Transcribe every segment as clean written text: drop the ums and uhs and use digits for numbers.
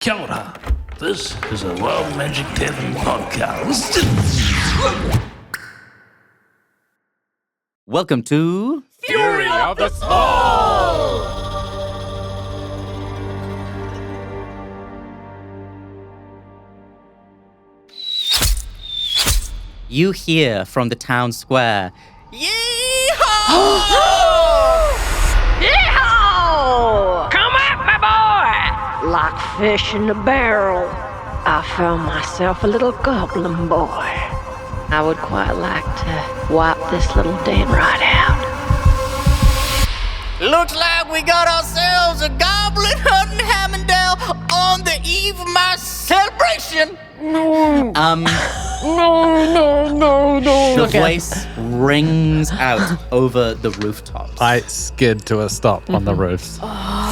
Kia ora. This is a Wild Magic Tavern podcast. Welcome to Fury of the Small! You hear from the town square, Yeehaw! Yeehaw! Come at me, boy! Like fish in a barrel, I found myself a little goblin boy. I would quite like to wipe this little den right out. Looks like we got ourselves a goblin hunting Hammondale on the eve of my celebration. No, the voice rings out over the rooftops. I skid to a stop on the roofs,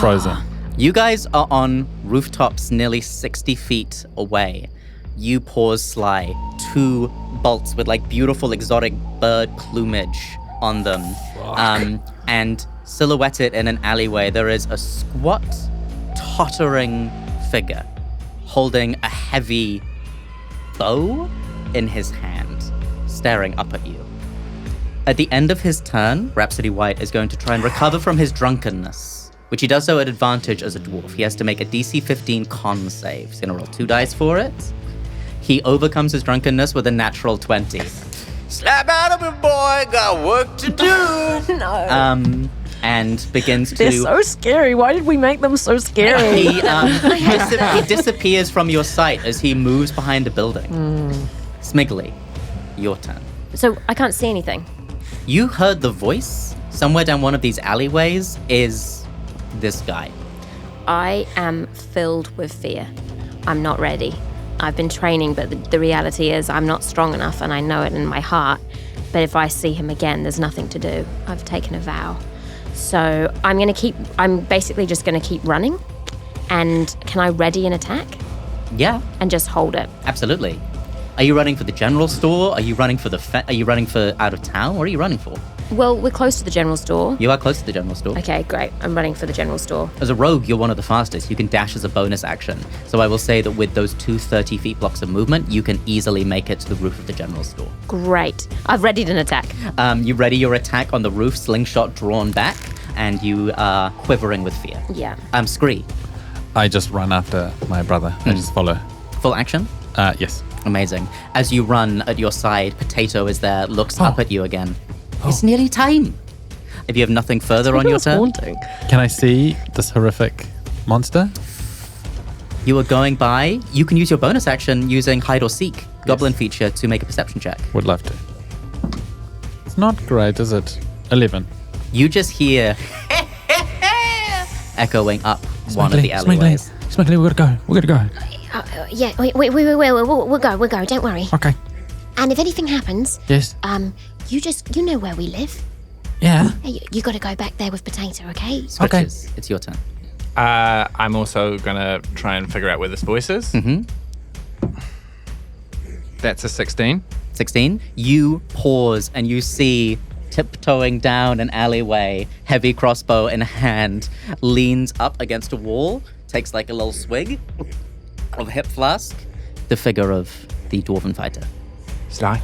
frozen. You guys are on rooftops nearly 60 feet away. You pause Sly, two bolts with like beautiful exotic bird plumage on them. And silhouetted in an alleyway, there is a squat, tottering figure holding a heavy bow in his hand, staring up at you. At the end of his turn, Rhapsody White is going to try and recover from his drunkenness, which he does so at advantage as a dwarf. He has to make a DC 15 con save. He's going to roll 2 dice for it. He overcomes his drunkenness with a natural 20. Slap out of it, boy. Got work to do. no. And begins to... They're so scary. Why did we make them so scary? He disappears from your sight as he moves behind a building. Smiggly, your turn. So I can't see anything. You heard the voice. Somewhere down one of these alleyways is this guy. I am filled with fear. I'm not ready. I've been training, but the reality is I'm not strong enough, and I know it in my heart. But if I see him again, there's nothing to do. I've taken a vow. So I'm basically just going to keep running. And can I ready an attack? Yeah, And just hold it? absolutely. Are you running for the general store? Are you running for are you running for out of town? What are you running for? Well, we're close to the general store. You are close to the general store. Okay, great. I'm running for the general store. As a rogue, you're one of the fastest. You can dash as a bonus action. So I will say that with those 2 30-feet blocks of movement, you can easily make it to the roof of the general store. Great. I've readied an attack. You ready your attack on the roof, slingshot drawn back, and you are quivering with fear. Yeah. Skree, I just run after my brother. I just follow. full action? Yes. Amazing. As you run at your side, Potato is there, looks up at you again. It's nearly time. If you have nothing further on your turn, haunting. Can I see this horrific monster? you are going by. You can use your bonus action using Hide or Seek, Goblin feature, to make a perception check. Would love to. It's not great, is it? 11. You just hear echoing up one of the alleyways. Smiggly, we gotta go. Yeah, we'll go, don't worry. Okay. And if anything happens, Yes. you know where we live. Yeah. Hey, you got to go back there with Potato, okay? Scritches, it's your turn. I'm also gonna try and figure out where this voice is. That's a 16. 16. You pause and you see tiptoeing down an alleyway, heavy crossbow in hand, leans up against a wall, takes like a little swig of hip flask, the figure of the dwarven fighter. Sly,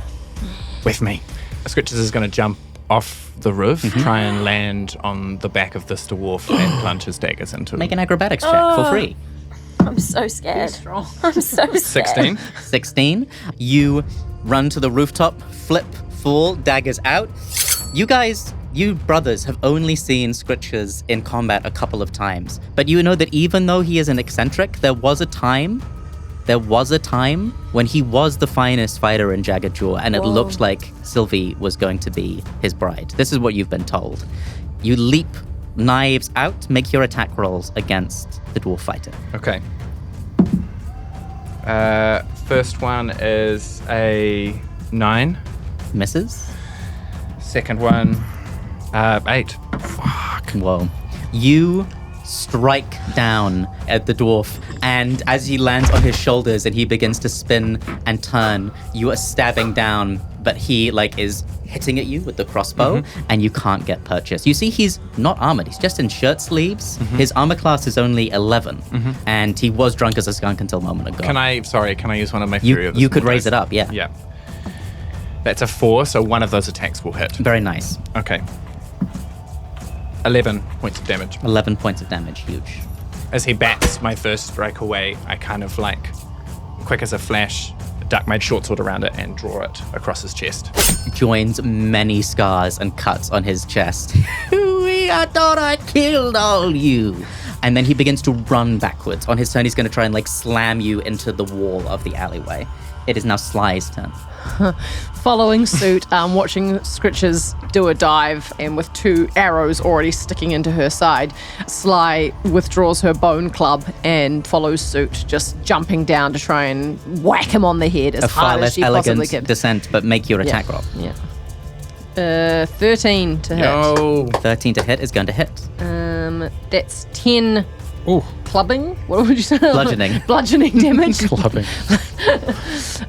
with me. Scritches is gonna jump off the roof, try and land on the back of this dwarf and plunge his daggers into Make him. an acrobatics check for free. I'm so scared. I'm so scared. 16. 16. You run to the rooftop, flip, fall, daggers out. You brothers have only seen Scritches in combat a couple of times. But you know that even though he is an eccentric, there was a time when he was the finest fighter in Jagged Jaw, and it looked like Sylvie was going to be his bride. This is what you've been told. You leap, knives out, make your attack rolls against the dwarf fighter. Okay. First one is a 9. Misses. Second one, 8. Whoa. You strike down at the dwarf And as he lands on his shoulders and he begins to spin and turn, you are stabbing down, but he is hitting at you with the crossbow, and you can't get purchase. You see, he's not armored. He's just in shirt sleeves. His armor class is only 11, and he was drunk as a skunk until a moment ago. Can I use one of my fury? You could raise it up, yeah. Yeah. That's a 4, so one of those attacks will hit. Very nice. Okay. 11 points of damage. 11 points of damage, huge. As he bats my first strike away, I kind of quick as a flash, duck my short sword around it and draw it across his chest. Joins many scars and cuts on his chest. I thought I killed all you. And then he begins to run backwards. On his turn, he's going to try and slam you into the wall of the alleyway. It is now Sly's turn. Following suit, watching Scritches do a dive, and with 2 arrows already sticking into her side, Sly withdraws her bone club and follows suit, just jumping down to try and whack him on the head as a far hard as less she possibly elegant can. descent, but make your attack roll. Yeah. 13 to hit. No. 13 to hit is going to hit. That's 10 Ooh, clubbing. What would you say? Bludgeoning. Bludgeoning damage. clubbing.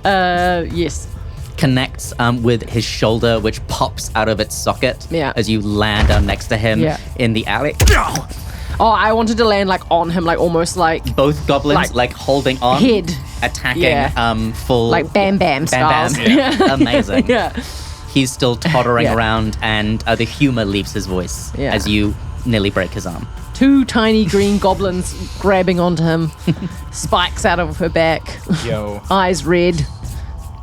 Yes. Connects with his shoulder, which pops out of its socket as you land down next to him in the alley. Oh, I wanted to land on him, almost both goblins holding on, head attacking full Bam Bam styles. Amazing. Yeah. He's still tottering around, and the humor leaves his voice as you nearly break his arm. 2 tiny green goblins grabbing onto him, spikes out of her back, eyes red.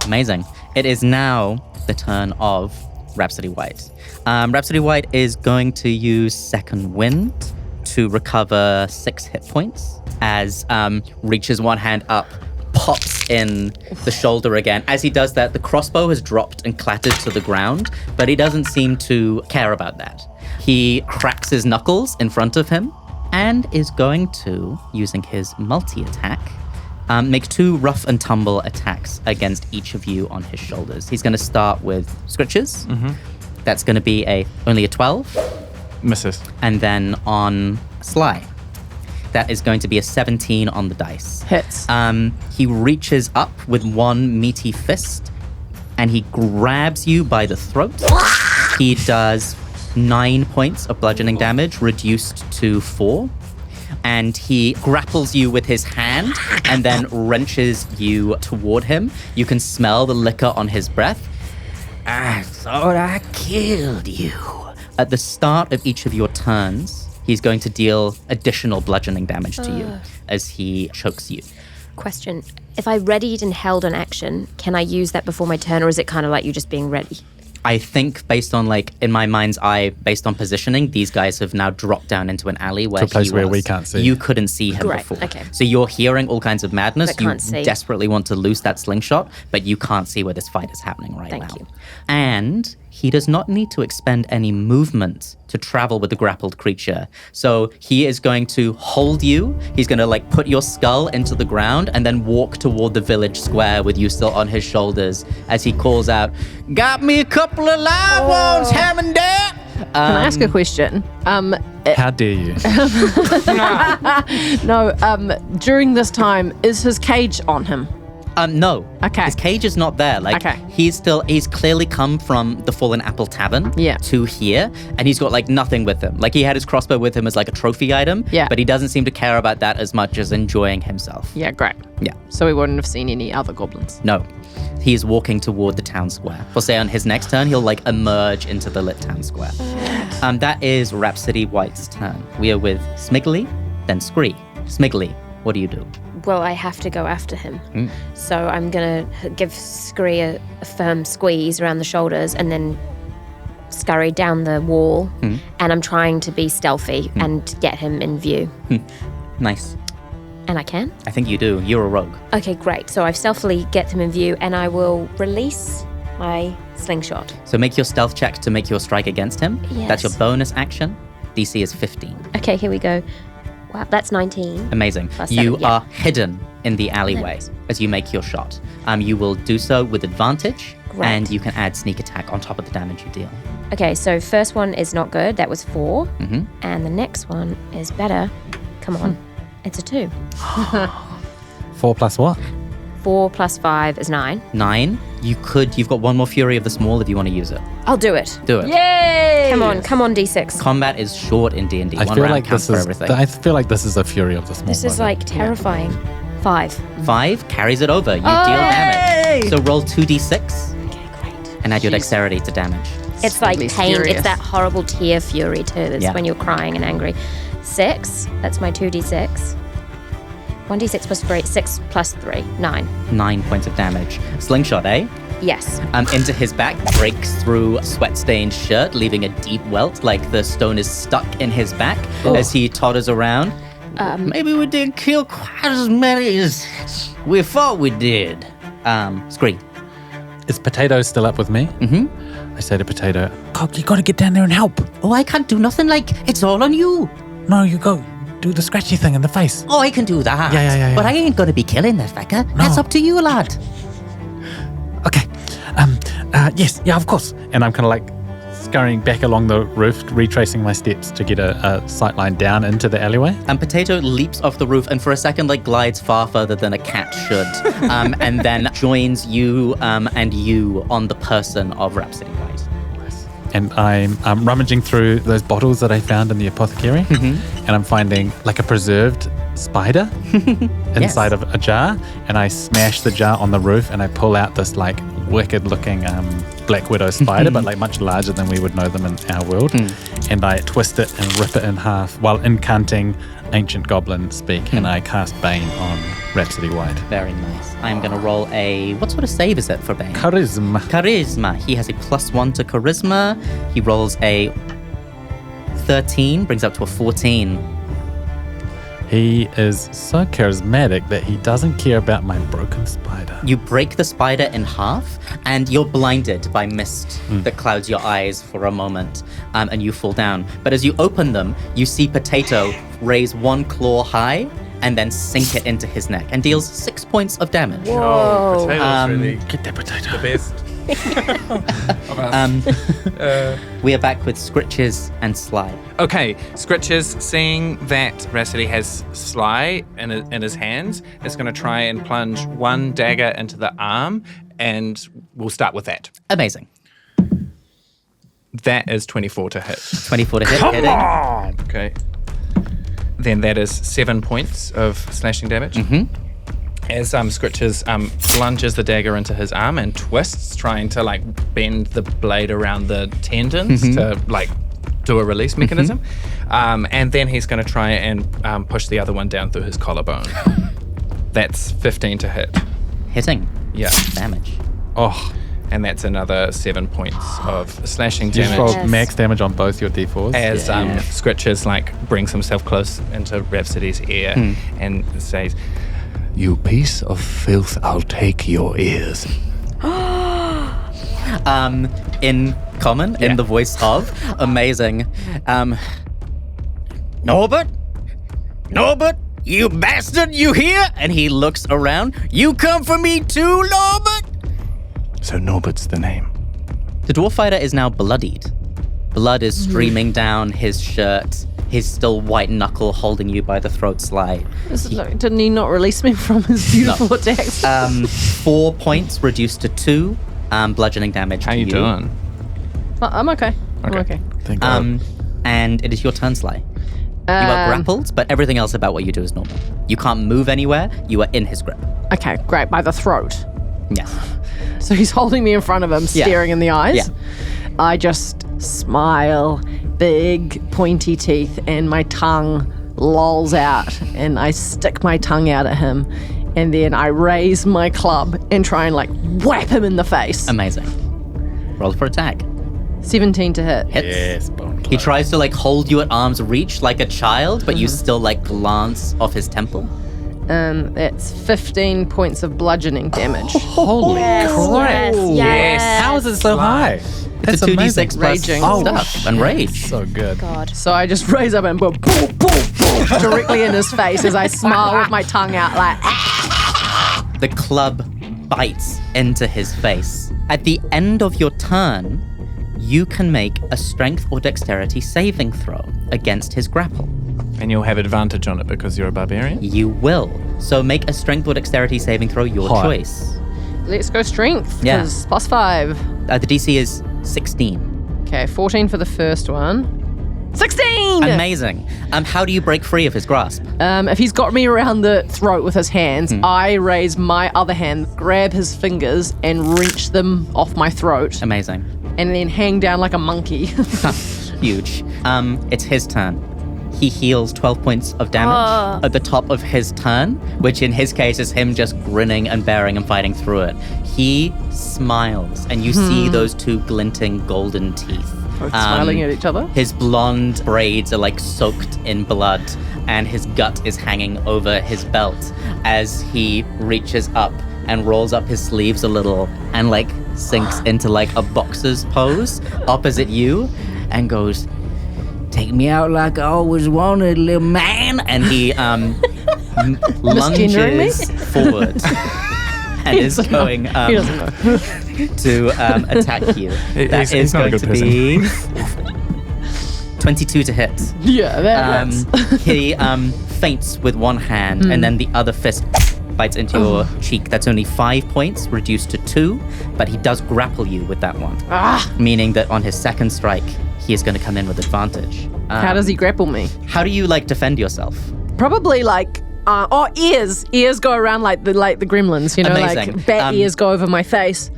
Amazing. It is now the turn of Rhapsody White. Rhapsody White is going to use Second Wind to recover 6 hit points as reaches one hand up, pops in the shoulder again. As he does that, the crossbow has dropped and clattered to the ground, but he doesn't seem to care about that. He cracks his knuckles in front of him and is going to, using his multi-attack, make 2 rough and tumble attacks against each of you on his shoulders. He's going to start with Scritches. That's going to be only a 12. Misses. And then on Sly, that is going to be a 17 on the dice. Hits. He reaches up with one meaty fist and he grabs you by the throat. He does 9 points of bludgeoning damage, reduced to 4. And he grapples you with his hand and then wrenches you toward him. You can smell the liquor on his breath. I thought I killed you. At the start of each of your turns, he's going to deal additional bludgeoning damage to you as he chokes you. Question. If I readied and held an action, can I use that before my turn, or is it kind of like you just being ready? I think based on in my mind's eye, based on positioning, these guys have now dropped down into an alley where to a place he where was. we can't see. You couldn't see him Right, before. okay. So you're hearing all kinds of madness. But You can't see. desperately want to loose that slingshot, but you can't see where this fight is happening right now. Thank you. And he does not need to expend any movement to travel with the grappled creature. So he is going to hold you. He's going to put your skull into the ground and then walk toward the village square with you still on his shoulders as he calls out, "Got me a couple of live ones, Hammondale." Can I ask a question? How dare you? No, during this time, is his cage on him? No. Okay. His cage is not there. Okay. He's clearly come from the Fallen Apple Tavern to here, and he's got nothing with him. He had his crossbow with him as a trophy item, but he doesn't seem to care about that as much as enjoying himself. Yeah, great. Yeah. So we wouldn't have seen any other goblins. No. He's walking toward the town square. We'll say on his next turn, he'll emerge into the lit town square. That is Rhapsody White's turn. We are with Smiggly, then Skree. Smiggly, what do you do? Well, I have to go after him. So I'm going to give Skree a firm squeeze around the shoulders and then scurry down the wall. And I'm trying to be stealthy and get him in view. Nice. And I can? I think you do. You're a rogue. Okay, great. So I stealthily get him in view and I will release my slingshot. So make your stealth check to make your strike against him. Yes. That's your bonus action. DC is 15. Okay, here we go. Wow, that's 19. Amazing. Plus You 7, are hidden in the alleyway Nice. as you make your shot. You will do so with advantage, Great. and you can add sneak attack on top of the damage you deal. Okay, so first one is not good. That was 4. Mm-hmm. And the next one is better. Come on. It's a 2. 4 plus what? 4 plus 5 is 9. 9. You've got one more Fury of the Small if you want to use it. I'll do it. Do it. Yay! Come on, D6. Combat is short in D&D. I One feel round like counts this for is. everything. I feel like this is a Fury of the Small. This is like terrifying. 5. 5 carries it over. You deal damage. So roll 2d6 Okay, great. and add your dexterity to damage. It's like Smiggly's pain. furious. It's that horrible tear fury too. That's Yeah. when you're crying and angry. 6. That's my 2d6. 1d6 plus 3. 6 plus 3. 9. 9 points of damage. Slingshot, eh? Yes. Into his back, breaks through a sweat-stained shirt, leaving a deep welt, like the stone is stuck in his back as he totters around. Maybe we didn't kill quite as many as we thought we did. Skree. Is Potato still up with me? Mm-hmm. I say to Potato, "Cock, you gotta get down there and help." Oh, I can't do nothing, like, it's all on you. No, you go. Do the scratchy thing in the face. Oh, I can do that. Yeah. But I ain't gonna be killing that fucker. No. That's up to you, lad. Okay. Yes. Yeah, of course. And I'm kind of like scurrying back along the roof, retracing my steps to get a sight line down into the alleyway. And Potato leaps off the roof and for a second, like, glides far further than a cat should. And then joins you and you on the person of Rhapsody White. And I'm rummaging through those bottles that I found in the apothecary, and I'm finding like a preserved spider inside of a jar, and I smash the jar on the roof, and I pull out this like wicked-looking black widow spider, but like much larger than we would know them in our world, and I twist it and rip it in half while incanting ancient goblin speak, and I cast Bane on Rhapsody White. Very nice. I'm going to roll a... What sort of save is it for Bane? Charisma. Charisma. He has a +1 to charisma. He rolls a 13, brings up to a 14. He is so charismatic that he doesn't care about my broken spider. You break the spider in half, and you're blinded by mist that clouds your eyes for a moment, and you fall down. But as you open them, you see Potato raise one claw high and then sink it into his neck and deals 6 points of damage. Oh, Potato's really Get that potato. the best. We are back with Scritches and Sly. Okay, Scritches, seeing that Rhapsody has Sly in his hands, is going to try and plunge one dagger into the arm, and we'll start with that. Amazing. That is 24 to hit. 24 to hit. Hitting. Okay. Then that is 7 points of slashing damage. As Scritches plunges the dagger into his arm and twists, trying to like bend the blade around the tendons to like do a release mechanism. And then he's going to try and push the other one down through his collarbone. That's 15 to hit. Hitting. Yeah. Damage. Oh, And that's another 7 points of slashing you just damage. rolled max damage on both your d4s. As Scritches like brings himself close into Rhapsody's ear and says, You piece of filth, I'll take your ears. In common, in the voice of, amazing. Norbert? Norbert? You bastard, you here? And he looks around. You come for me too, Norbert? So Norbert's the name. The dwarf fighter is now bloodied. Blood is streaming down his shirt. His still white knuckle holding you by the throat, Sly. Didn't he not release me from his beautiful attacks? 4 points reduced to 2 bludgeoning damage. how to you doing? I'm okay. I'm okay. Thank God. And it is your turn, Sly. You are grappled, but everything else about what you do is normal. You can't move anywhere. You are in his grip. Okay, great. By the throat. Yes. So he's holding me in front of him, staring in the eyes. Yeah. I just smile, big pointy teeth, and my tongue lolls out, and I stick my tongue out at him, and then I raise my club and try and like whap him in the face. Amazing. Roll for attack. 17 to hit. Hits. Yes, bone He club. tries to like hold you at arm's reach like a child, but you still like glance off his temple. That's 15 points of bludgeoning damage. Holy crap. Yes. How is it so high? It's a 2d6 plus Raging. stuff and rage. So good. So I just raise up and boom, boom, boom, boom, directly in his face as I smile with my tongue out like, The club bites into his face. At the end of your turn, you can make a strength or dexterity saving throw against his grapple. And you'll have advantage on it because you're a barbarian? You will. So make a strength or dexterity saving throw, your Hot. choice. Let's go strength. Yeah. 'Cause +5. The DC is 16. Okay, 14 for the first one. 16! Amazing. How do you break free of his grasp? If he's got me around the throat with his hands, I raise my other hand, grab his fingers, and wrench them off my throat, Amazing. and then hang down like a monkey. Huge. It's his turn. He heals 12 points of damage at the top of his turn, which in his case is him just grinning and bearing and fighting through it. He smiles, and you see those two glinting golden teeth. Both smiling at each other. His blonde braids are like soaked in blood, and his gut is hanging over his belt as he reaches up and rolls up his sleeves a little and like sinks into like a boxer's pose opposite you and goes, "Take me out like I always wanted, little man." And he lunges forward and is going He doesn't know. to attack you. That He's is not a going good to be 22 to hit. Yeah, that hurts. He feints with one hand, and then the other fist bites into your cheek. That's only 5 points, reduced to 2, but he does grapple you with that one. Meaning that on his second strike, he is going to come in with advantage. How does he grapple me? How do you like defend yourself? Probably like ears. Ears go around like the gremlins, you know, Amazing. like bat ears go over my face.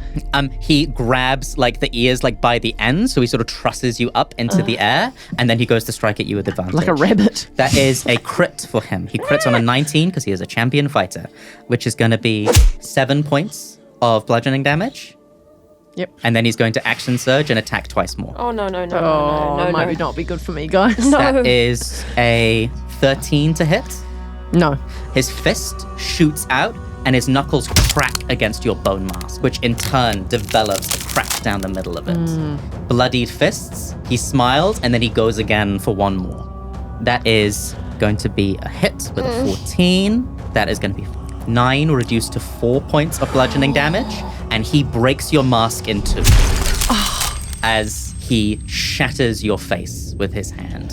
He grabs like the ears like by the end, so he sort of trusses you up into the air, and then he goes to strike at you with advantage. Like a rabbit. That is a crit for him. He crits on a 19 because he is a champion fighter, which is going to be 7 points of bludgeoning damage. Yep. And then he's going to action surge and attack twice more. Oh, no. It might not be good for me, guys. That is a 13 to hit. No. His fist shoots out and his knuckles crack against your bone mask, which in turn develops a crack down the middle of it. Bloodied fists, he smiles, and then he goes again for one more. That is going to be a hit with a 14. That is going to be 9, reduced to 4 points of bludgeoning damage, and he breaks your mask in two as he shatters your face with his hand.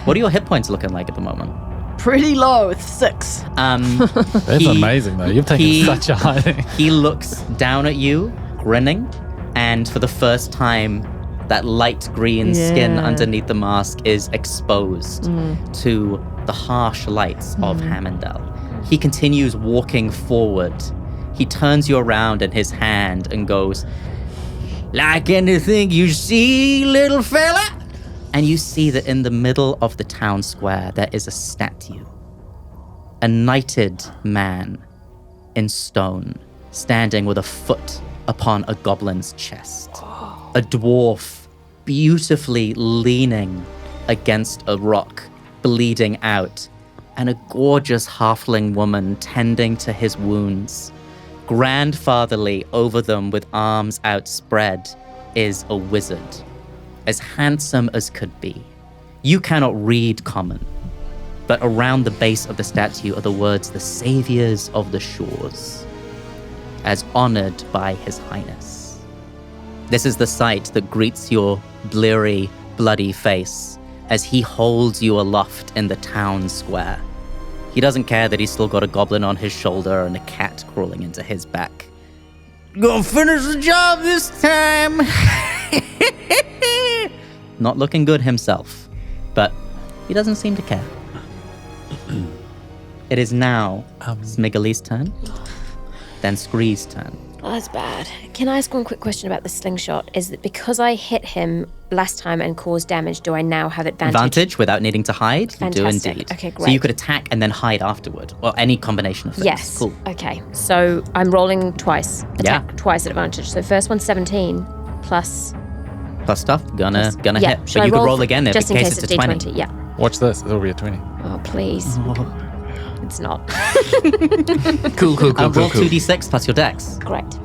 What are your hit points looking like at the moment? Pretty low with 6. That's amazing, though. You've taken such a hiding. He looks down at you, grinning, and for the first time, that light green skin underneath the mask is exposed to the harsh lights of Hammondale. He continues walking forward. He turns you around in his hand and goes, "Like anything you see, little fella?" And you see that in the middle of the town square, there is a statue. A knighted man in stone, standing with a foot upon a goblin's chest. A dwarf beautifully leaning against a rock, bleeding out, and a gorgeous halfling woman tending to his wounds. Grandfatherly over them with arms outspread is a wizard, as handsome as could be. You cannot read common, but around the base of the statue are the words, "The Saviors of the Shores," as honored by His Highness. This is the sight that greets your bleary, bloody face as he holds you aloft in the town square. He doesn't care that he's still got a goblin on his shoulder and a cat crawling into his back. "Gonna finish the job this time." Not looking good himself, but he doesn't seem to care. It is now Smiggly's turn, then Skree's turn. Oh, that's bad. Can I ask one quick question about the slingshot? Is that because I hit him last time and caused damage, do I now have advantage? Advantage without needing to hide? Fantastic. You do indeed. Okay, So you great. could attack and then hide afterward, or any combination of things. Yes. Cool. Okay. So I'm rolling twice. Attack Yeah. twice at advantage. So first one's 17 plus. Plus stuff, gonna yeah. hit. Should But I you could roll roll again if just in in case case it's a 20. Yeah. Watch this. It'll be a 20. Oh, please. It's not. Cool. Roll 2d6 plus your dex. Correct.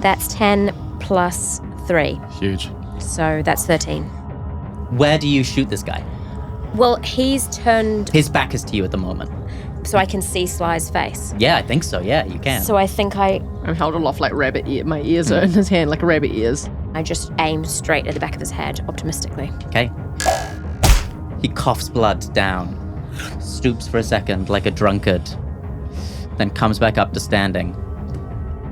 That's 10 plus 3. Huge. So that's 13. Where do you shoot this guy? Well, he's turned His back is to you at the moment. so I can see Sly's face. Yeah, I think so. Yeah, you can. So I think I I'm held aloft like rabbit ear. My ears are in his hand like rabbit ears. just aim straight at the back of his head, optimistically. Okay. He coughs blood down, stoops for a second like a drunkard, then comes back up to standing.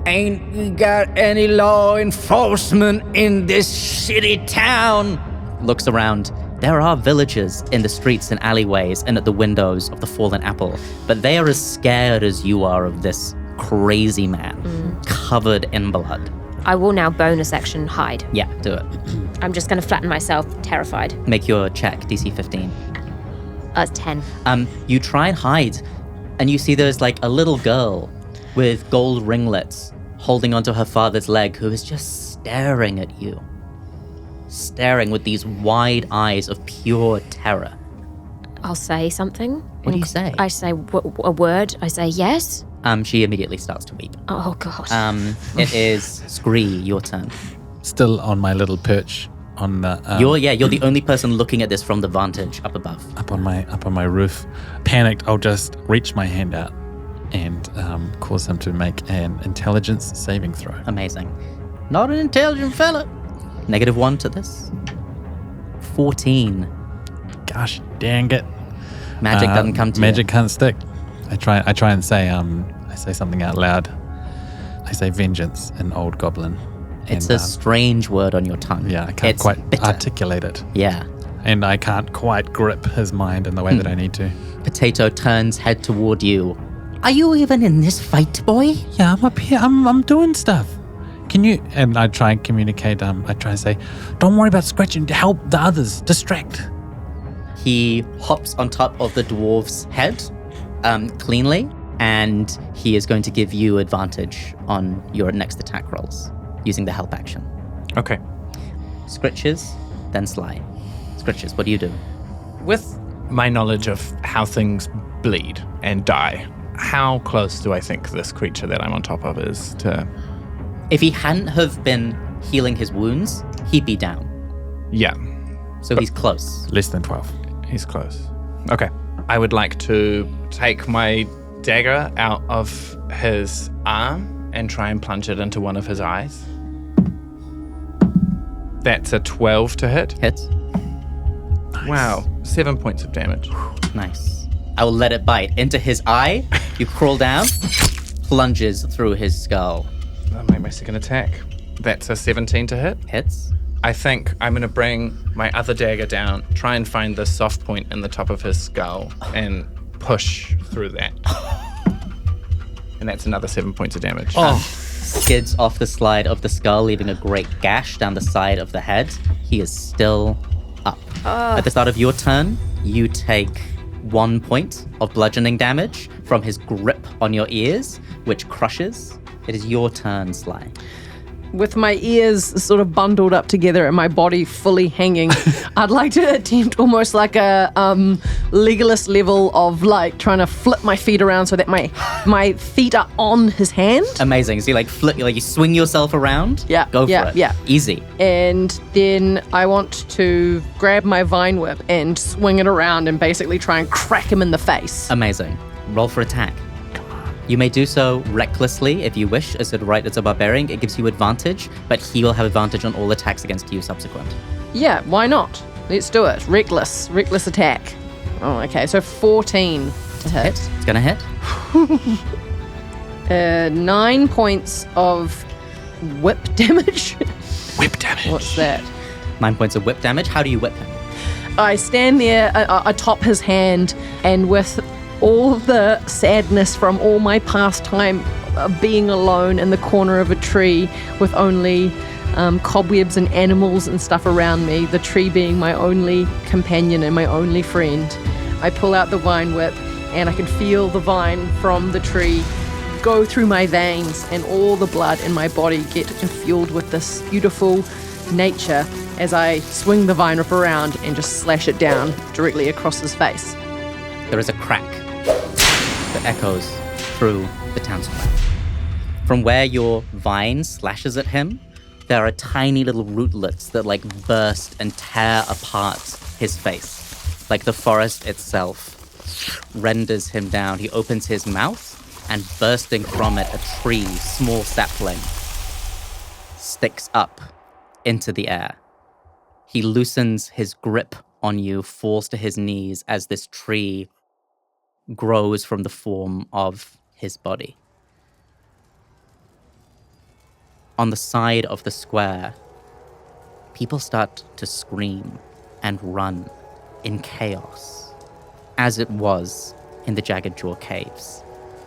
Ain't we got any law enforcement in this shitty town? Looks around. There are villagers in the streets and alleyways and at the windows of the Fallen Apple, but they are as scared as you are of this crazy man, covered in blood. I will now bonus action hide. Yeah, do it. I'm just going to flatten myself, terrified. Make your check, DC 15. That's 10. You try and hide, and you see there's like a little girl with gold ringlets holding onto her father's leg who is just staring at you. Staring with these wide eyes of pure terror. I'll say something. What do you say? I say a word. I say yes. She immediately starts to weep. Oh, God. It is Skree, your turn. Still on my little perch on the... You're the only person looking at this from the vantage up above. Up on my roof. Panicked, I'll just reach my hand out and cause him to make an intelligence saving throw. Amazing. Not an intelligent fella. -1 to this. 14. Gosh dang it. Magic doesn't come to you. Magic can't stick. I try and say I say something out loud. I say vengeance in Old Goblin. It's a strange word on your tongue. Yeah, I can't quite bitter. articulate it. Yeah. And I can't quite grip his mind in the way that I need to. Potato turns head toward you. Are you even in this fight, boy? Yeah, I'm up here. I'm doing stuff. Can you... And I try and communicate. I try and say, don't worry about scratching. Help the others. Distract. He hops on top of the dwarf's head cleanly, and he is going to give you advantage on your next attack rolls using the help action. Okay. Scritches, then Sly. Scritches, what do you do? With my knowledge of how things bleed and die, how close do I think this creature that I'm on top of is to... If he hadn't have been healing his wounds, he'd be down. Yeah. So he's close. Less than 12. He's close. Okay. I would like to take my dagger out of his arm and try and plunge it into one of his eyes. That's a 12 to hit. Hits. Nice. Wow. 7 points of damage. Nice. I will let it bite. Into his eye, you crawl down, plunges through his skull. I'll make my second attack. That's a 17 to hit. Hits. I think I'm going to bring my other dagger down, try and find the soft point in the top of his skull, and push through that. And that's another 7 points of damage. Skids off the slide of the skull, leaving a great gash down the side of the head. He is still up. At the start of your turn, you take 1 point of bludgeoning damage from his grip on your ears, which crushes. It is your turn, Sly. With my ears sort of bundled up together and my body fully hanging, I'd like to attempt almost like a Legolas level of like trying to flip my feet around so that my feet are on his hand. Amazing. So you like flip, you swing yourself around. Yeah. Go for it. Yeah. Easy. And then I want to grab my vine whip and swing it around and basically try and crack him in the face. Amazing. Roll for attack. You may do so recklessly if you wish, as it's a barbarian. It gives you advantage, but he will have advantage on all attacks against you subsequent. Yeah, why not? Let's do it. Reckless attack. Oh, okay. So 14 to hit. It's gonna hit. 9 points of whip damage. Whip damage. What's that? 9 points of whip damage. How do you whip him? I stand there atop his hand, and with all of the sadness from all my past time being alone in the corner of a tree with only cobwebs and animals and stuff around me, the tree being my only companion and my only friend, I pull out the vine whip and I can feel the vine from the tree go through my veins and all the blood in my body get infueled with this beautiful nature as I swing the vine whip around and just slash it down directly across his face. There is a crack that echoes through the town square. From where your vine slashes at him, there are tiny little rootlets that burst and tear apart his face. Like the forest itself renders him down. He opens his mouth, and bursting from it, a tree, small sapling, sticks up into the air. He loosens his grip on you, falls to his knees as this tree grows from the form of his body. On the side of the square, people start to scream and run in chaos, as it was in the Jagged Jaw Caves.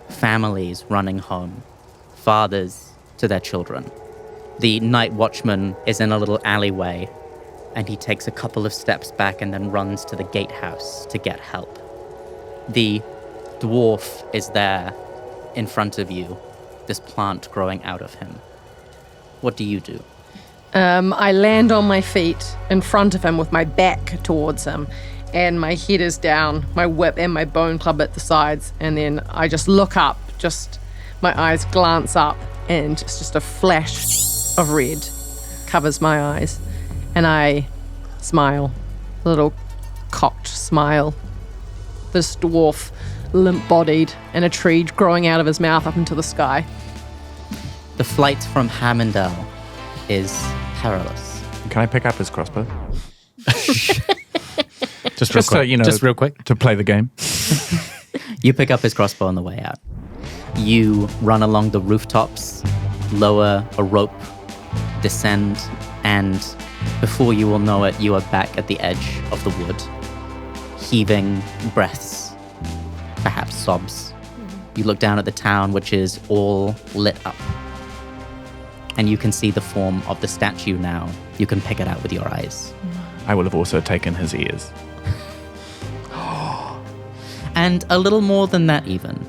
Families running home, fathers to their children. The night watchman is in a little alleyway, and he takes a couple of steps back and then runs to the gatehouse to get help. The dwarf is there in front of you, this plant growing out of him. What do you do? I land on my feet in front of him with my back towards him, and my head is down, my whip and my bone club at the sides, and then I just look up, just my eyes glance up, and it's just a flash of red covers my eyes, and I smile, a little cocked smile. This dwarf, limp-bodied, and a tree growing out of his mouth up into the sky. The flight from Hammondale is perilous. Can I pick up his crossbow? Just real quick. So, you know, just real quick. to play the game. You pick up his crossbow on the way out. You run along the rooftops, lower a rope, descend, and before you will know it, you are back at the edge of the wood, heaving breaths, perhaps sobs. You look down at the town, which is all lit up. And you can see the form of the statue now. You can pick it out with your eyes. I will have also taken his ears. And a little more than that even.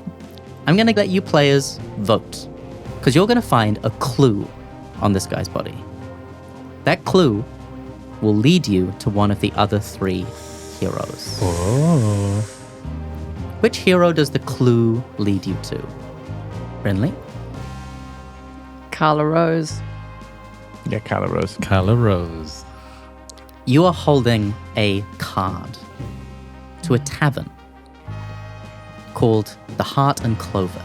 I'm going to let you players vote, because you're going to find a clue on this guy's body. That clue will lead you to one of the other three heroes. Oh. Which hero does the clue lead you to? Brynley? Carla Rose. Yeah, Carla Rose. Carla Rose. You are holding a card to a tavern called the Heart and Clover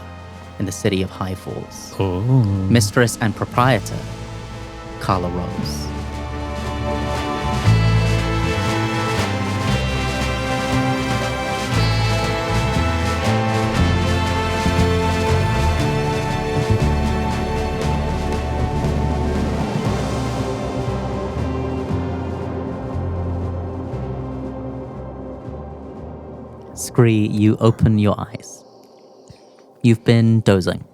in the city of High Falls. Oh. Mistress and proprietor, Carla Rose. Skree, you open your eyes. You've been dozing,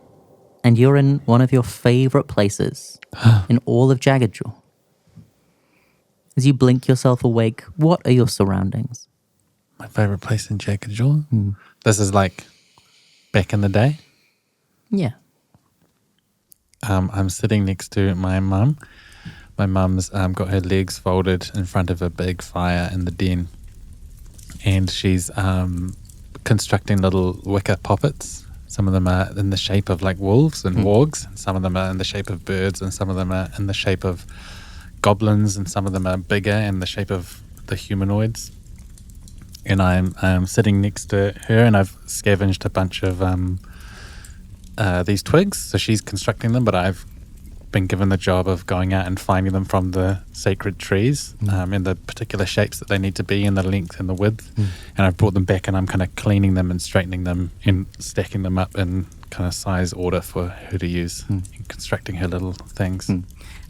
and you're in one of your favorite places in all of Jagged Jaw. As you blink yourself awake, what are your surroundings? My favorite place in Jagged Jaw. This is like back in the day. Yeah. I'm sitting next to my mum. My mum's got her legs folded in front of a big fire in the den. And she's constructing little wicker puppets. Some of them are in the shape of like wolves and wargs, and some of them are in the shape of birds, and some of them are in the shape of goblins, and some of them are bigger in the shape of the humanoids. And I'm sitting next to her, and I've scavenged a bunch of these twigs. So she's constructing them, but I've been given the job of going out and finding them from the sacred trees in the particular shapes that they need to be, in the length and the width. And I've brought them back, and I'm kind of cleaning them and straightening them and stacking them up in kind of size order for her to use in constructing her little things.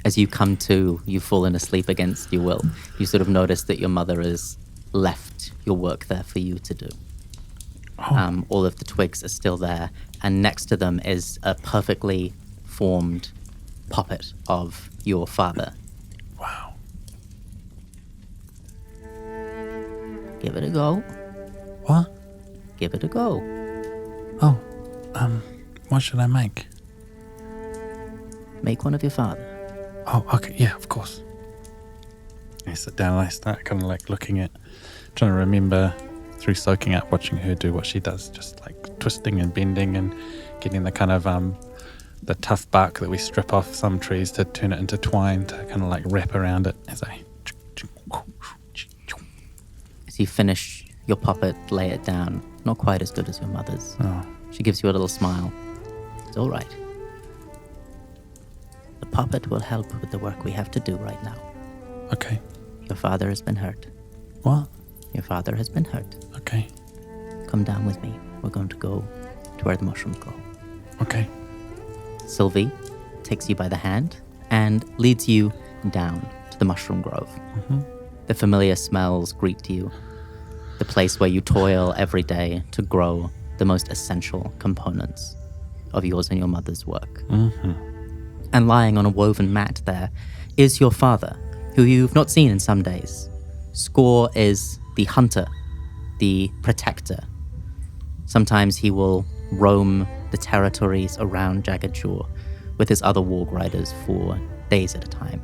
As you come to, you've fallen asleep against your will. You sort of notice that your mother has left your work there for you to do. All of the twigs are still there, and next to them is a perfectly formed puppet of your father. Wow. Give it a go. What? Give it a go. Oh, what should I make? Make one of your father. Oh, okay, yeah, of course. I sit down and I start kind of like looking at, trying to remember through soaking up, watching her do what she does, just like twisting and bending and getting the kind of the tough bark that we strip off some trees to turn it into twine to kind of like wrap around it as you finish your puppet, lay it down. Not quite as good as your mother's. Oh. She gives you a little smile. It's all right. The puppet will help with the work we have to do right now. Okay. Your father has been hurt. What? Your father has been hurt. Okay. Come down with me. We're going to go to where the mushrooms grow. Okay. Sylvie takes you by the hand and leads you down to the mushroom grove. The familiar smells greet you. The place where you toil every day to grow the most essential components of yours and your mother's work. And lying on a woven mat there is your father, who you've not seen in some days. Skree is the hunter, the protector. Sometimes he will roam the territories around Jagged Jaw with his other warg riders for days at a time.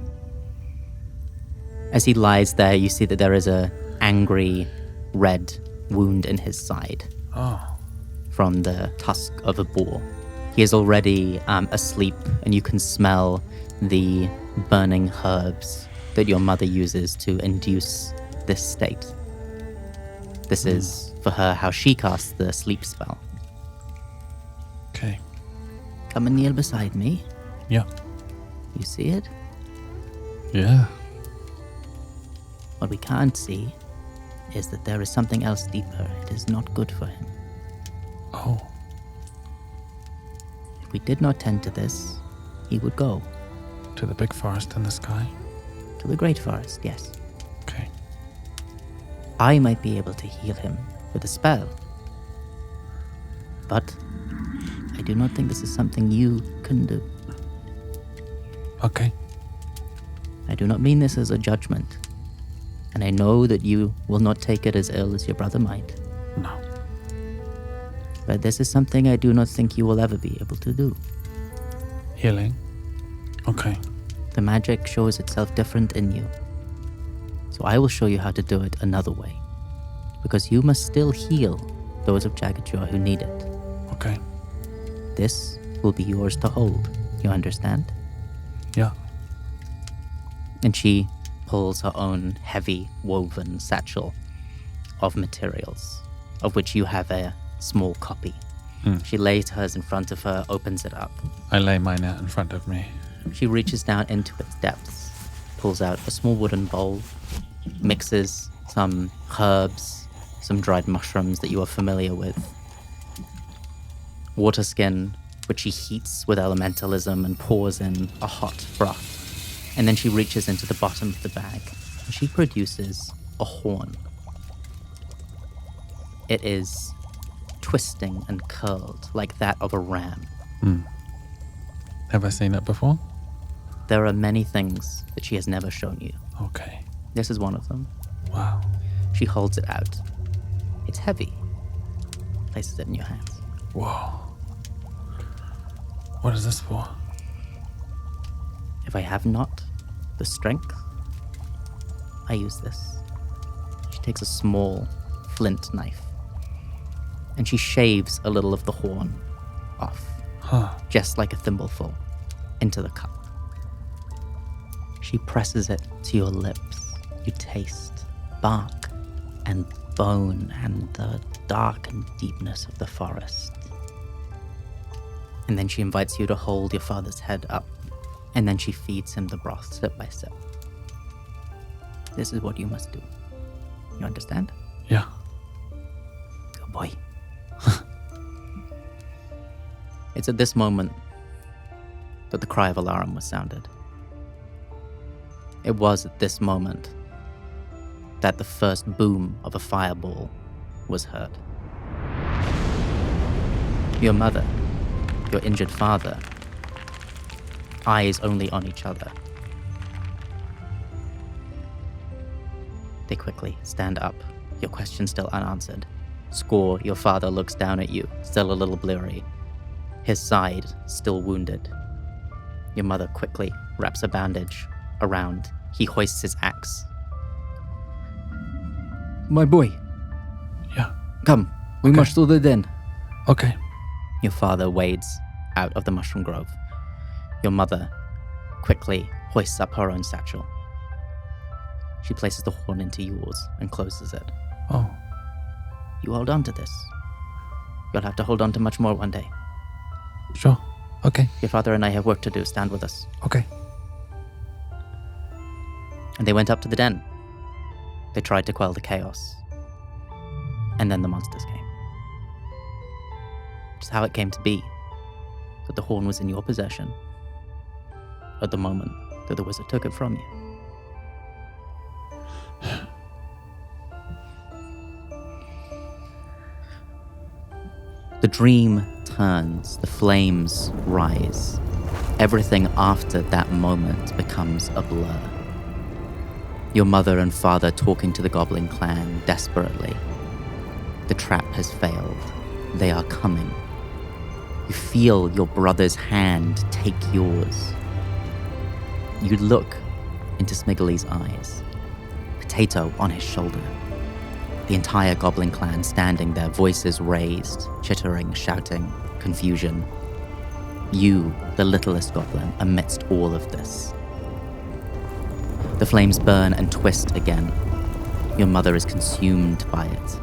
As he lies there, you see that there is a angry red wound in his side from the tusk of a boar. He is already asleep, and you can smell the burning herbs that your mother uses to induce this state. This is, for her, how she casts the sleep spell. Okay. Come and kneel beside me. Yeah. You see it? Yeah. What we can't see is that there is something else deeper. It is not good for him. Oh. If we did not tend to this, he would go. To the big forest in the sky? To the great forest, yes. Okay. I might be able to heal him with a spell. But I do not think this is something you can do. Okay. I do not mean this as a judgment. And I know that you will not take it as ill as your brother might. No. But this is something I do not think you will ever be able to do. Healing? Okay. The magic shows itself different in you. So I will show you how to do it another way. Because you must still heal those of Jagged Jaw who need it. Okay. This will be yours to hold. You understand? Yeah. And she pulls her own heavy woven satchel of materials, of which you have a small copy. She lays hers in front of her, opens it up. I lay mine out in front of me. She reaches down into its depths, pulls out a small wooden bowl, mixes some herbs, some dried mushrooms that you are familiar with, water skin, which she heats with elementalism and pours in a hot broth. And then she reaches into the bottom of the bag and she produces a horn. It is twisting and curled like that of a ram. Have I seen it before? There are many things that she has never shown you. Okay. This is one of them. Wow. She holds it out. It's heavy. Places it in your hands. Whoa. What is this for? If I have not the strength, I use this. She takes a small flint knife and she shaves a little of the horn off, just like a thimbleful, into the cup. She presses it to your lips. You taste bark and bone and the dark and deepness of the forest. And then she invites you to hold your father's head up, and then she feeds him the broth sip by sip. This is what you must do. You understand? Yeah. Good boy. It's at this moment that the cry of alarm was sounded. It was at this moment that the first boom of a fireball was heard. Your mother, your injured father, eyes only on each other. They quickly stand up, your question still unanswered. Skree, your father, looks down at you, still a little blurry, his side still wounded. Your mother quickly wraps a bandage around. He hoists his axe. My boy. Yeah. Come, we must to the den. Okay. Your father wades out of the mushroom grove. Your mother quickly hoists up her own satchel. She places the horn into yours and closes it. Oh. You hold on to this. You'll have to hold on to much more one day. Sure. Okay. Your father and I have work to do. Stand with us. Okay. And they went up to the den. They tried to quell the chaos. And then the monsters came. Just how it came to be that the horn was in your possession at the moment that the wizard took it from you. The dream turns, the flames rise. Everything after that moment becomes a blur. Your mother and father talking to the goblin clan desperately. The trap has failed. They are coming. You feel your brother's hand take yours. You look into Smiggly's eyes. Potato on his shoulder. The entire goblin clan standing there, voices raised, chittering, shouting, confusion. You, the littlest goblin, amidst all of this. The flames burn and twist again. Your mother is consumed by it.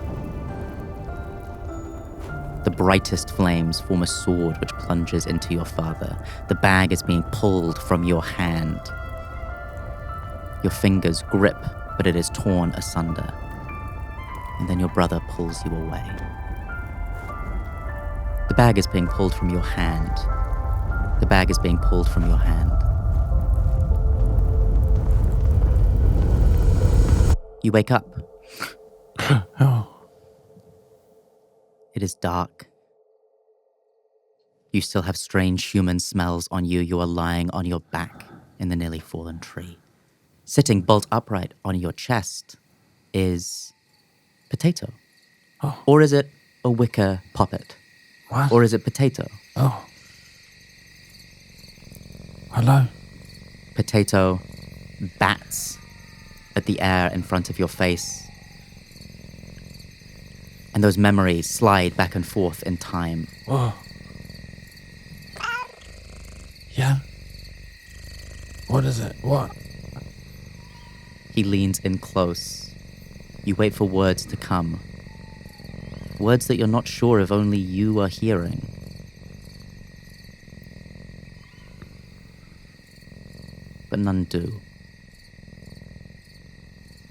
The brightest flames form a sword which plunges into your father. The bag is being pulled from your hand. Your fingers grip, but it is torn asunder. And then your brother pulls you away. The bag is being pulled from your hand. The bag is being pulled from your hand. You wake up. Oh. It is dark. You still have strange human smells on you. You are lying on your back in the nearly fallen tree. Sitting bolt upright on your chest is Potato. Oh. Or is it a wicker poppet? What? Or is it Potato? Oh. Hello? Potato bats at the air in front of your face. And those memories slide back and forth in time. Whoa. Yeah? What is it? What? He leans in close. You wait for words to come. Words that you're not sure if only you are hearing. But none do.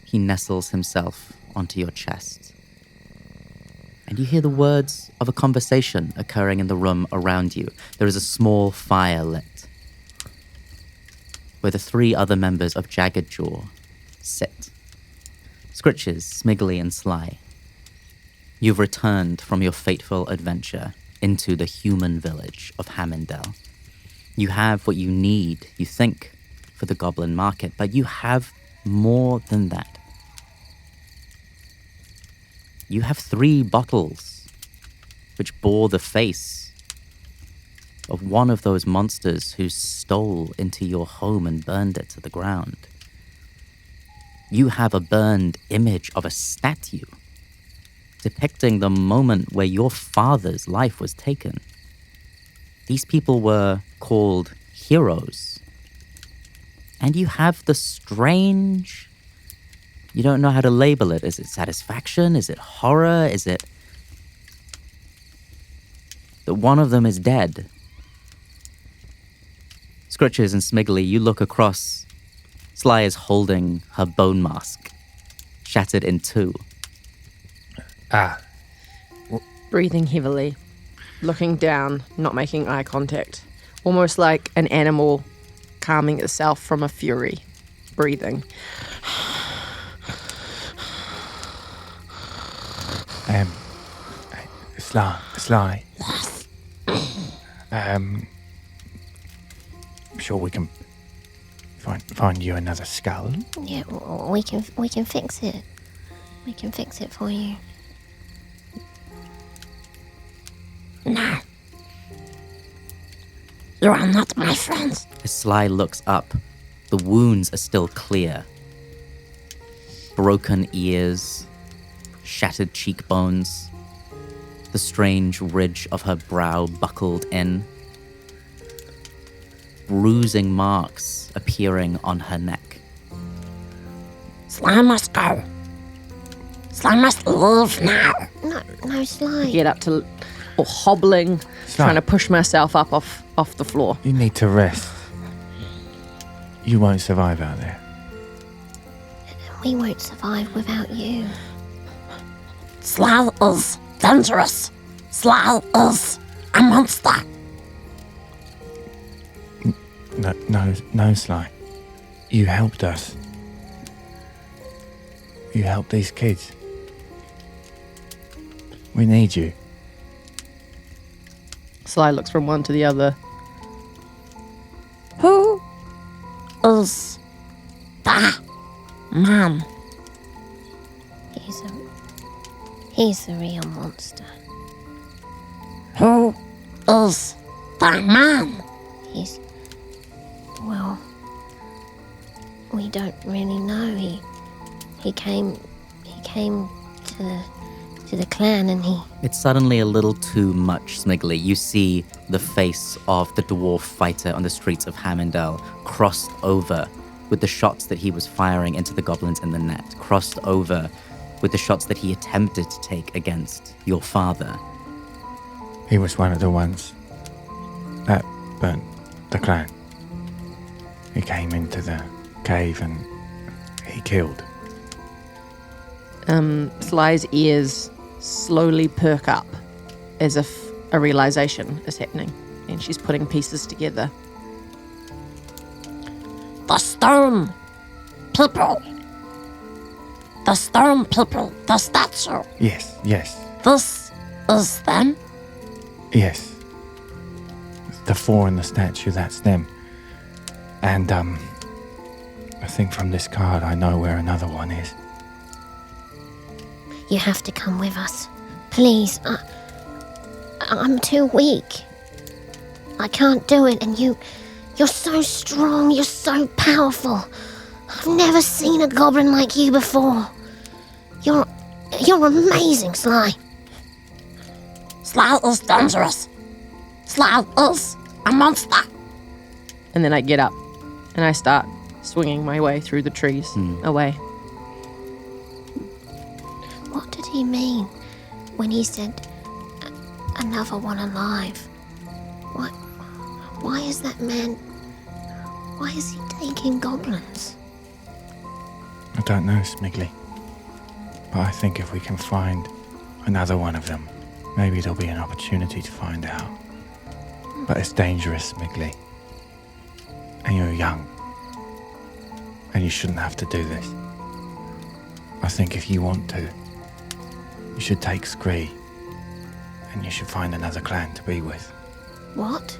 He nestles himself onto your chest. And you hear the words of a conversation occurring in the room around you. There is a small fire lit, where the 3 other members of Jagged Jaw sit. Scritches, Smiggly, and Sly. You've returned from your fateful adventure into the human village of Hammondale. You have what you need, you think, for the goblin market, but you have more than that. You have 3 bottles which bore the face of one of those monsters who stole into your home and burned it to the ground. You have a burned image of a statue depicting the moment where your father's life was taken. These people were called heroes. And you have the strange... You don't know how to label it. Is it satisfaction? Is it horror? Is it that one of them is dead? Scritches and Smiggly, you look across. Sly is holding her bone mask, shattered in 2. Breathing heavily, looking down, not making eye contact. Almost like an animal calming itself from a fury. Breathing. Sly. Yes. I'm sure we can find you another skull. Yeah, we can fix it. We can fix it for you. No. You are not my friends. As Sly looks up, the wounds are still clear. Broken ears, shattered cheekbones, the strange ridge of her brow buckled in, bruising marks appearing on her neck. Sly must go. Sly must leave now. No, Sly. Get up to, or hobbling, trying to push myself up off the floor. You need to rest. You won't survive out there. We won't survive without you. Sly is dangerous. Sly is a monster. No, Sly. You helped us. You helped these kids. We need you. Sly looks from one to the other. Who is that man? He's a real monster. Who is that man? Well, we don't really know. He came to the clan and he... It's suddenly a little too much, Smiggly. You see the face of the dwarf fighter on the streets of Hammondale crossed over with the shots that he was firing into the goblins in the net, crossed over with the shots that he attempted to take against your father. He was one of the ones that burnt the clan. He came into the cave and he killed. Sly's ears slowly perk up as if a realization is happening, and she's putting pieces together. The stone people. The stone people. The statue. Yes. This is them? Yes. The four in the statue, that's them. And, I think from this card I know where another one is. You have to come with us. Please. I'm too weak. I can't do it, and you're so strong, you're so powerful. I've never seen a goblin like you before. You're amazing, Sly. Sly is dangerous. Sly is a monster. And then I get up and I start swinging my way through the trees away. What did he mean when he said another one alive? Why is that man... Why is he taking goblins? I don't know, Smiggly. But I think if we can find another one of them, maybe there'll be an opportunity to find out. But it's dangerous, Smiggly. And you're young. And you shouldn't have to do this. I think if you want to, you should take Skree. And you should find another clan to be with. What?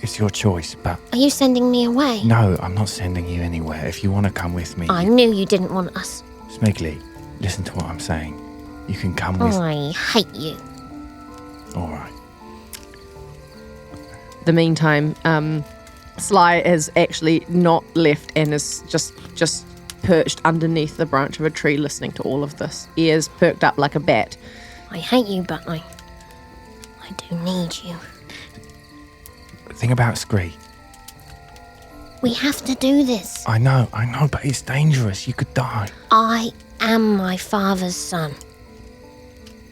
It's your choice, but... Are you sending me away? No, I'm not sending you anywhere. If you want to come with me... I knew you didn't want us. Smiggly, listen to what I'm saying. You can come with... I hate you. All right. The meantime, Sly is actually not left and is just perched underneath the branch of a tree listening to all of this. Ears perked up like a bat. I hate you, but I do need you. Think about Skree. We have to do this. I know, but it's dangerous. You could die. I am my father's son.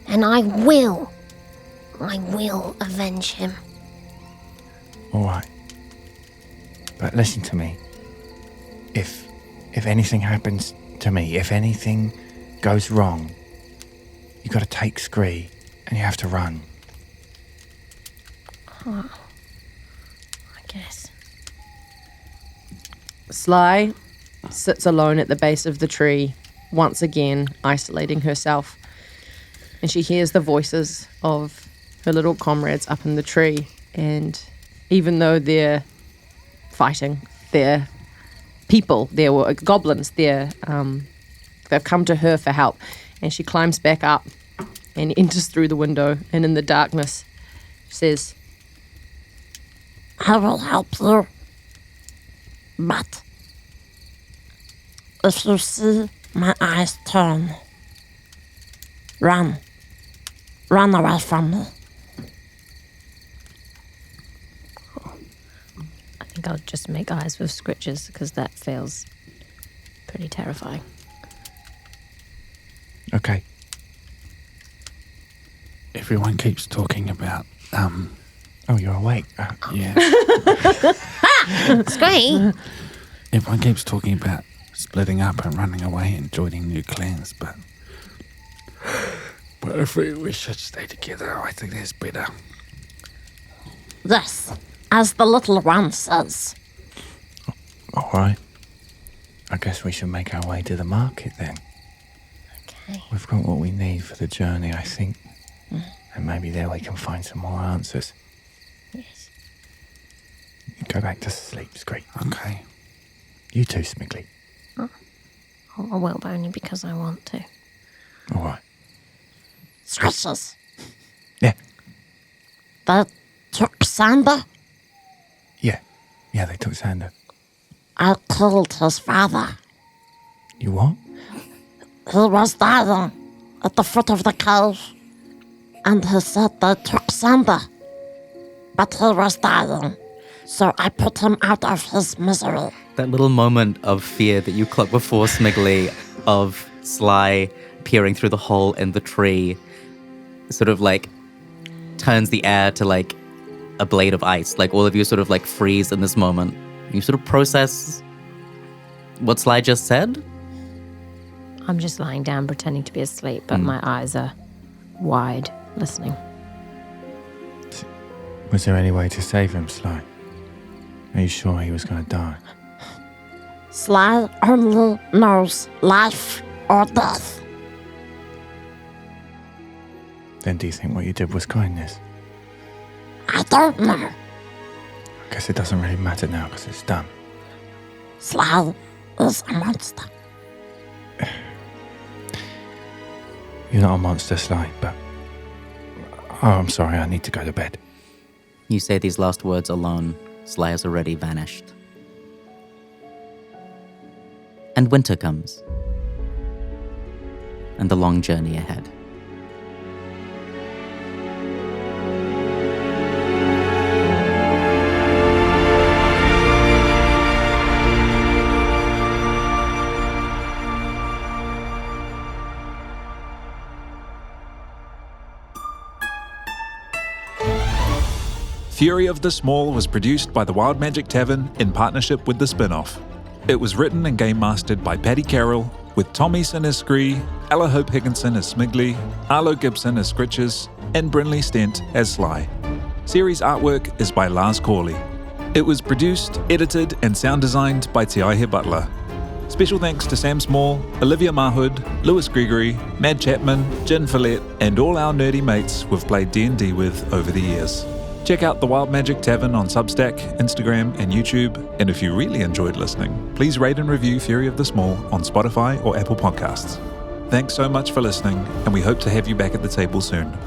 And I will avenge him. All right. But listen to me. If anything happens to me, if anything goes wrong, you got to take Skree and you have to run. Oh, I guess. Sly sits alone at the base of the tree, once again isolating herself. And she hears the voices of her little comrades up in the tree. And even though they're fighting, they're people, they're goblins, they've come to her for help. And she climbs back up and enters through the window. And in the darkness, says, I will help you. But if you see my eyes turn, run. Run away from me. I think I'll just make eyes with Scritches because that feels pretty terrifying. Okay. Everyone keeps talking about, Oh, you're awake. yeah. Skree? Everyone keeps talking about splitting up and running away and joining new clans, but if we should stay together, I think that's better. Yes, as the little one says. All right. I guess we should make our way to the market then. Okay. We've got what we need for the journey, I think. And maybe there we can find some more answers. Yes. Go back to sleep, Skree. Okay. You too, Smiggly. I will, but only because I want to. All right. Scritches. Yeah. They took Sander. Yeah, they took Sander. I killed his father. You what? He was dying at the foot of the cave. And he said they took Sander. But he was dying. So I put him out of his misery. That little moment of fear that you clocked before, Smiggly, of Sly peering through the hole in the tree, sort of like turns the air to like a blade of ice. Like all of you sort of like freeze in this moment. You sort of process what Sly just said. I'm just lying down pretending to be asleep, but my eyes are wide, listening. Was there any way to save him, Sly? Are you sure he was going to die? Sly only knows life or death. Then do you think what you did was kindness? I don't know. I guess it doesn't really matter now because it's done. Sly is a monster. You're not a monster, Sly, but... Oh, I'm sorry, I need to go to bed. You say these last words alone. Sly has already vanished. And winter comes. And the long journey ahead. Fury of the Small was produced by the Wild Magic Tavern in partnership with the Spinoff. It was written and game mastered by Paddy Carroll, with Tom Eason as Skree, Hope-Higginson as Smiggly, Arlo Gibson as Scritches, and Brynley Stent as Sly. Series artwork is by Lars Cawley. It was produced, edited, and sound designed by Aihe Butler. Special thanks to Sam Small, Olivia Marhood, Lewis Gregory, Mad Chapman, Jen Follett, and all our nerdy mates we've played D&D with over the years. Check out the Wild Magic Tavern on Substack, Instagram, and YouTube. And if you really enjoyed listening, please rate and review Fury of the Small on Spotify or Apple Podcasts. Thanks so much for listening, and we hope to have you back at the table soon.